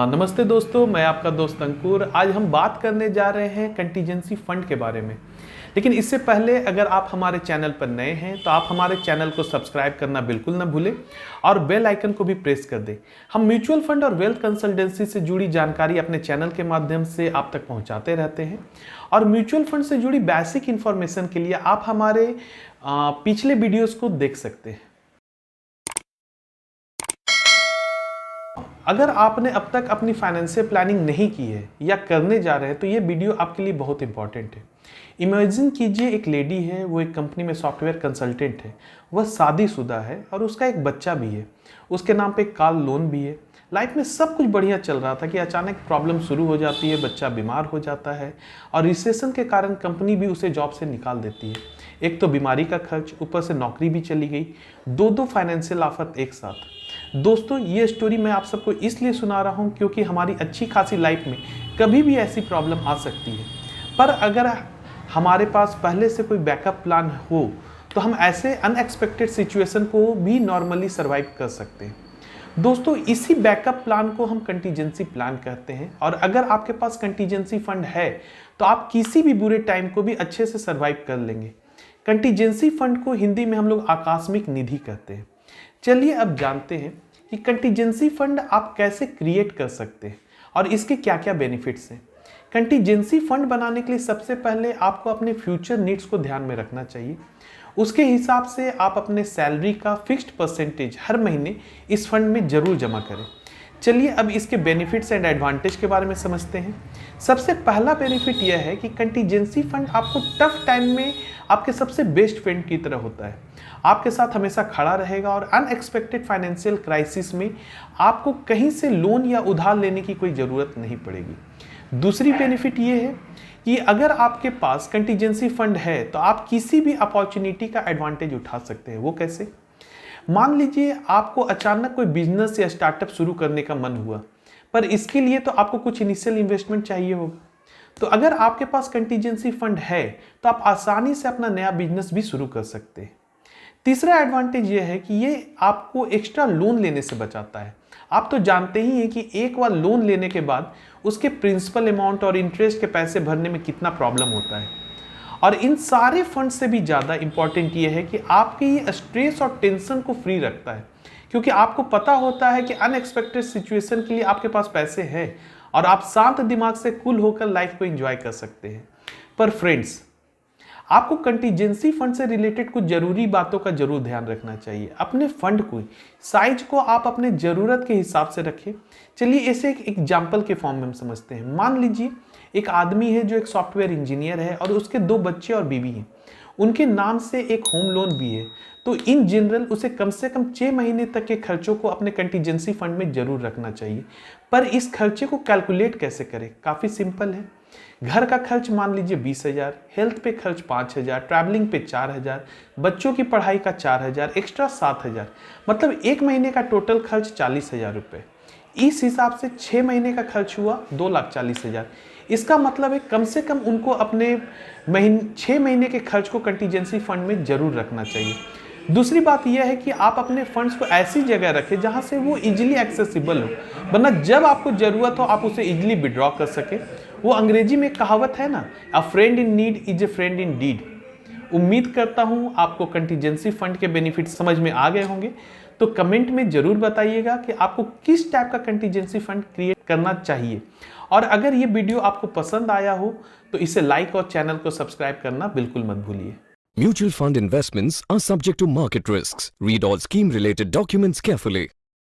नमस्ते दोस्तों, मैं आपका दोस्त अंकुर। आज हम बात करने जा रहे हैं कंटीजेंसी फंड के बारे में। लेकिन इससे पहले अगर आप हमारे चैनल पर नए हैं तो आप हमारे चैनल को सब्सक्राइब करना बिल्कुल ना भूलें और बेल आइकन को भी प्रेस कर दें। हम म्यूचुअल फंड और वेल्थ कंसल्टेंसी से जुड़ी जानकारी अपने चैनल के माध्यम से आप तक पहुंचाते रहते हैं। और म्यूचुअल फंड से जुड़ी बेसिक इन्फॉर्मेशन के लिए आप हमारे पिछले वीडियोस को देख सकते हैं। अगर आपने अब तक अपनी फाइनेंशियल प्लानिंग नहीं की है या करने जा रहे हैं तो ये वीडियो आपके लिए बहुत इंपॉर्टेंट है। इमेजिन कीजिए एक लेडी है, वो एक कंपनी में सॉफ्टवेयर कंसल्टेंट है, वह शादीशुदा है और उसका एक बच्चा भी है, उसके नाम पे कार लोन भी है। लाइफ में सब कुछ बढ़िया चल रहा था कि अचानक प्रॉब्लम शुरू हो जाती है, बच्चा बीमार हो जाता है और रिसेशन के कारण कंपनी भी उसे जॉब से निकाल देती है। एक तो बीमारी का खर्च, ऊपर से नौकरी भी चली गई, दो फाइनेंशियल आफत एक साथ। दोस्तों, ये स्टोरी मैं आप सबको इसलिए सुना रहा हूँ क्योंकि हमारी अच्छी खासी लाइफ में कभी भी ऐसी प्रॉब्लम आ सकती है। पर अगर हमारे पास पहले से कोई बैकअप प्लान हो तो हम ऐसे अनएक्सपेक्टेड सिचुएशन को भी नॉर्मली सर्वाइव कर सकते हैं। दोस्तों, इसी बैकअप प्लान को हम कंटीजेंसी प्लान कहते हैं। और अगर आपके पास कंटीजेंसी फंड है तो आप किसी भी बुरे टाइम को भी अच्छे से सर्वाइव कर लेंगे। कंटीजेंसी फंड को हिंदी में हम लोग आकस्मिक निधि कहते हैं। चलिए अब जानते हैं कि कंटीजेंसी फंड आप कैसे क्रिएट कर सकते हैं और इसके क्या क्या बेनिफिट्स हैं। कंटीजेंसी फंड बनाने के लिए सबसे पहले आपको अपने फ्यूचर नीड्स को ध्यान में रखना चाहिए। उसके हिसाब से आप अपने सैलरी का फिक्स्ड परसेंटेज हर महीने इस फंड में जरूर जमा करें। चलिए अब इसके बेनिफिट्स एंड एडवांटेज के बारे में समझते हैं। सबसे पहला बेनिफिट यह है कि कंटीजेंसी फंड आपको टफ टाइम में आपके सबसे बेस्ट फ्रेंड की तरह होता है, आपके साथ हमेशा खड़ा रहेगा और अनएक्सपेक्टेड फाइनेंशियल क्राइसिस में आपको कहीं से लोन या उधार लेने की कोई ज़रूरत नहीं पड़ेगी। दूसरी बेनिफिट ये है कि अगर आपके पास कंटीजेंसी फंड है तो आप किसी भी अपॉर्चुनिटी का एडवांटेज उठा सकते हैं। वो कैसे? मान लीजिए आपको अचानक कोई बिजनेस या स्टार्टअप शुरू करने का मन हुआ, पर इसके लिए तो आपको कुछ इनिशियल इन्वेस्टमेंट चाहिए होगा। तो अगर आपके पास कंटीजेंसी फंड है तो आप आसानी से अपना नया बिजनेस भी शुरू कर सकते हैं। तीसरा एडवांटेज ये है कि ये आपको एक्स्ट्रा लोन लेने से बचाता है। आप तो जानते ही हैं कि एक बार लोन लेने के बाद उसके प्रिंसिपल अमाउंट और इंटरेस्ट के पैसे भरने में कितना प्रॉब्लम होता है। और इन सारे फंड से भी ज़्यादा इंपॉर्टेंट ये है कि आपके ये स्ट्रेस और टेंशन को फ्री रखता है, क्योंकि आपको पता होता है कि अनएक्सपेक्टेड सिचुएशन के लिए आपके पास पैसे हैं और आप शांत दिमाग से कूल होकर लाइफ को एंजॉय कर सकते हैं। पर फ्रेंड्स, आपको कंटीजेंसी फंड से रिलेटेड कुछ जरूरी बातों का जरूर ध्यान रखना चाहिए। अपने फंड को साइज को आप अपने ज़रूरत के हिसाब से रखें। चलिए इसे एक एग्जाम्पल के फॉर्म में हम समझते हैं। मान लीजिए एक आदमी है जो एक सॉफ्टवेयर इंजीनियर है और उसके 2 बच्चे और बीवी हैं। उनके नाम से एक होम लोन भी है। तो इन जनरल उसे कम से कम 6 महीने तक के खर्चों को अपने कंटीजेंसी फंड में जरूर रखना चाहिए। पर इस खर्चे को कैलकुलेट कैसे करें? काफ़ी सिंपल है। घर का खर्च मान लीजिए 20,000, हेल्थ पे खर्च 5,000, ट्रैवलिंग पे 4,000, बच्चों की पढ़ाई का 4,000, एक्स्ट्रा 7,000, मतलब एक महीने का टोटल खर्च 40,000 रुपये। इस हिसाब से 6 महीने का खर्च हुआ 2,40,000। इसका मतलब है कम से कम उनको अपने 6 महीने के खर्च को कंटीजेंसी फंड में जरूर रखना चाहिए। दूसरी बात यह है कि आप अपने फंड्स को ऐसी जगह रखें जहां से वो इजीली एक्सेसिबल हो, वरना जब आपको ज़रूरत हो आप उसे इजीली विड्रॉ कर सकें। वो अंग्रेजी में कहावत है ना, a friend in need is a friend indeed. उम्मीद करता हूं आपको कंटीजेंसी फंड के बेनिफिट समझ में आ गए होंगे। तो कमेंट में जरूर बताइएगा कि आपको किस टाइप का कंटीजेंसी फंड क्रिएट करना चाहिए। और अगर ये वीडियो आपको पसंद आया हो तो इसे लाइक और चैनल को सब्सक्राइब करना बिल्कुल मत भूलिए। Mutual fund investments are subject to market risks. Read all scheme-related documents carefully.